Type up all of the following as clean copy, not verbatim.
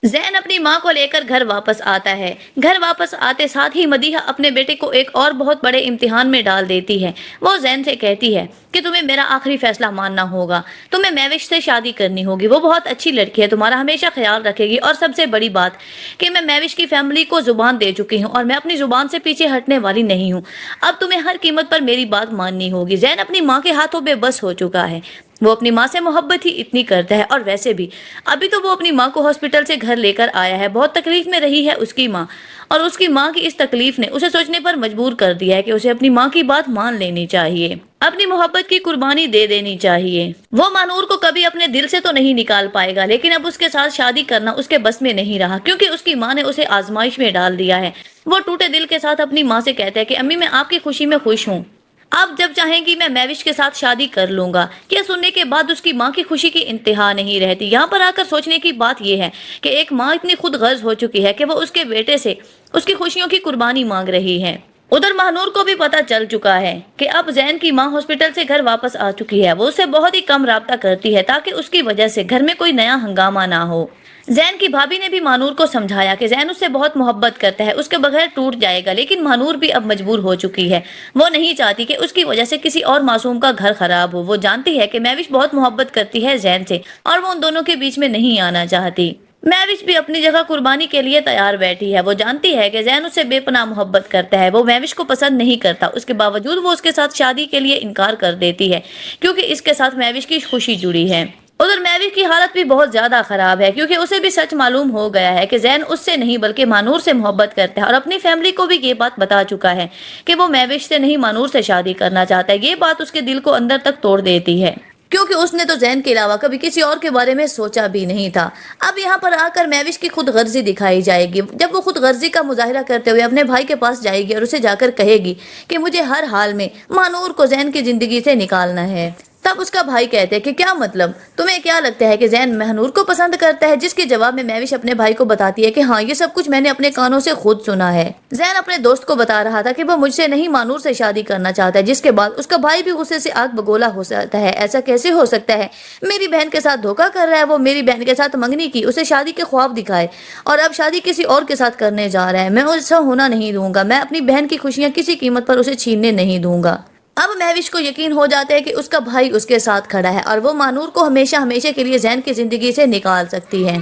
ज़ैन अपनी माँ को लेकर घर वापस आता है। घर वापस आते साथ ही मदीहा अपने बेटे को एक और बहुत बड़े इम्तिहान में डाल देती है। वो ज़ैन से कहती है कि तुम्हें मेरा आखिरी फैसला मानना होगा। तुम्हें महविश से शादी करनी होगी। वो बहुत अच्छी लड़की है, तुम्हारा हमेशा ख्याल रखेगी, और सबसे बड़ी बात कि मैं महविश की फैमिली को जुबान दे चुकी हूँ और मैं अपनी जुबान से पीछे हटने वाली नहीं हूँ। अब तुम्हें हर कीमत पर मेरी बात माननी होगी। ज़ैन अपनी माँ के हाथों बेबस हो चुका है। वो अपनी माँ से मोहब्बत ही इतनी करता है, और वैसे भी अभी तो वो अपनी माँ को हॉस्पिटल से घर लेकर आया है। बहुत तकलीफ में रही है उसकी माँ, और उसकी माँ की इस तकलीफ ने उसे सोचने पर मजबूर कर दिया है कि उसे अपनी माँ की बात मान लेनी चाहिए, अपनी मोहब्बत की कुर्बानी दे देनी चाहिए। वो मानूर को कभी अपने दिल से तो नहीं निकाल पाएगा, लेकिन अब उसके साथ शादी करना उसके बस में नहीं रहा, क्योंकि उसकी माँ ने उसे आजमाइश में डाल दिया है। वो टूटे दिल के साथ अपनी माँ से कहता है कि अम्मी, मैं आपकी खुशी में खुश हूँ, आप जब चाहेंगी मैं महविश के साथ शादी कर लूंगा। यह सुनने के बाद उसकी माँ की खुशी की इंतहा नहीं रहती। यहाँ पर आकर सोचने की बात यह है कि एक माँ इतनी खुद गर्ज हो चुकी है कि वो उसके बेटे से उसकी खुशियों की कुर्बानी मांग रही है। उधर महानूर को भी पता चल चुका है कि अब ज़ैन की माँ हॉस्पिटल से घर वापस आ चुकी है। वो उससे बहुत ही कम राब्ता करती है ताकि उसकी वजह से घर में कोई नया हंगामा ना हो। ज़ैन की भाभी ने भी महानूर को समझाया कि ज़ैन उससे बहुत मोहब्बत करता है, उसके बगैर टूट जाएगा, लेकिन महानूर भी अब मजबूर हो चुकी है। वो नहीं चाहती कि उसकी वजह से किसी और मासूम का घर खराब हो। वो जानती है कि महविश बहुत मोहब्बत करती है ज़ैन से, और वो उन दोनों के बीच में नहीं आना चाहती। महविश भी अपनी जगह कुर्बानी के लिए तैयार बैठी है। वो जानती है कि ज़ैन उससे बेपनाह मोहब्बत करता है। वो महविश को पसंद नहीं करता, उसके बावजूद वो उसके साथ शादी के लिए इनकार कर देती है, क्योंकि इसके साथ महविश की खुशी जुड़ी है। उधर महविश की हालत भी बहुत ज्यादा खराब है, क्योंकि उसे भी सच मालूम हो गया है कि ज़ैन उससे नहीं बल्कि मानूर से मोहब्बत करता है, और अपनी फैमिली को भी ये बात बता चुका है कि वो महविश से नहीं मानूर से शादी करना चाहता है। ये बात उसके दिल को अंदर तक तोड़ देती है, क्योंकि उसने तो ज़ैन के अलावा कभी किसी और के बारे में सोचा भी नहीं था। अब यहाँ पर आकर महविश की खुद गर्जी दिखाई जाएगी, जब वो खुद गर्जी का मुजाहिरा करते हुए अपने भाई के पास जाएगी और उसे जाकर कहेगी कि मुझे हर हाल में मानूर को ज़ैन की जिंदगी से निकालना है। तब उसका भाई कहते हैं कि क्या मतलब, तुम्हें क्या लगता है कि ज़ैन महनूर को पसंद करता है? जिसके जवाब में महविश अपने भाई को बताती है कि हाँ, ये सब कुछ मैंने अपने कानों से खुद सुना है। ज़ैन अपने दोस्त को बता रहा था कि वो मुझसे नहीं मानूर से शादी करना चाहता है, जिसके बाद उसका भाई भी गुस्से से आग बगोला हो जाता है। ऐसा कैसे हो सकता है? मेरी बहन के साथ धोखा कर रहा है। वो मेरी बहन के साथ मंगनी की, उसे शादी के ख्वाब दिखाए, और अब शादी किसी और के साथ करने जा रहा है। मैं ऐसा होना नहीं दूंगा। मैं अपनी बहन की खुशियां किसी कीमत पर उसे छीनने नहीं दूंगा। अब महविश को यकीन हो जाता है कि उसका भाई उसके साथ खड़ा है, और वो मानूर को हमेशा हमेशा के लिए ज़ैन की जिंदगी से निकाल सकती है।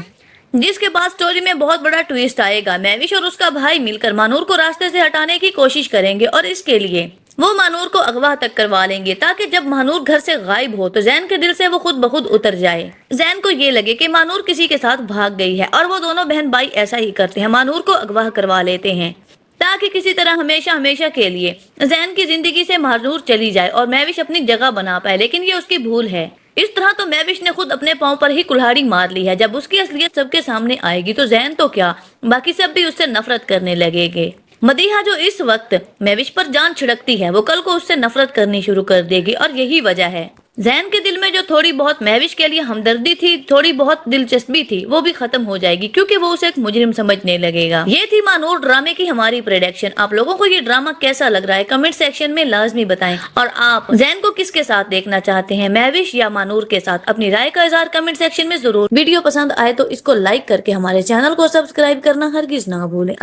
जिसके बाद स्टोरी में बहुत बड़ा ट्विस्ट आएगा। महविश और उसका भाई मिलकर मानूर को रास्ते से हटाने की कोशिश करेंगे, और इसके लिए वो मानूर को अगवा तक करवा लेंगे, ताकि जब मानूर घर से गायब हो तो ज़ैन के दिल से वो खुद ब खुद उतर जाए। ज़ैन को ये लगे कि मानूर किसी के साथ भाग गई है, और वो दोनों बहन भाई ऐसा ही करते हैं, मानूर को अगवा करवा लेते हैं, ताकि किसी तरह हमेशा हमेशा के लिए ज़ैन की जिंदगी से मानूर चली जाए और महविश अपनी जगह बना पाए। लेकिन ये उसकी भूल है। इस तरह तो महविश ने खुद अपने पांव पर ही कुल्हाड़ी मार ली है। जब उसकी असलियत सबके सामने आएगी तो ज़ैन तो क्या, बाकी सब भी उससे नफरत करने लगेंगे। मदीहा जो इस वक्त महविश पर जान छिड़कती है, वो कल को उससे नफरत करनी शुरू कर देगी, और यही वजह है ज़ैन के दिल में जो थोड़ी बहुत महविश के लिए हमदर्दी थी, थोड़ी बहुत दिलचस्पी थी, वो भी खत्म हो जाएगी, क्योंकि वो उसे एक मुजरिम समझने लगेगा। ये थी मानूर ड्रामे की हमारी प्रेडिक्शन। आप लोगों को ये ड्रामा कैसा लग रहा है कमेंट सेक्शन में लाजमी बताएं, और आप ज़ैन को किसके साथ देखना चाहते हैं, महविश या मानूर के साथ? अपनी राय का इजहार कमेंट सेक्शन में जरूर। वीडियो पसंद आए तो इसको लाइक करके हमारे चैनल को सब्सक्राइब करना हरगिज ना भूलें।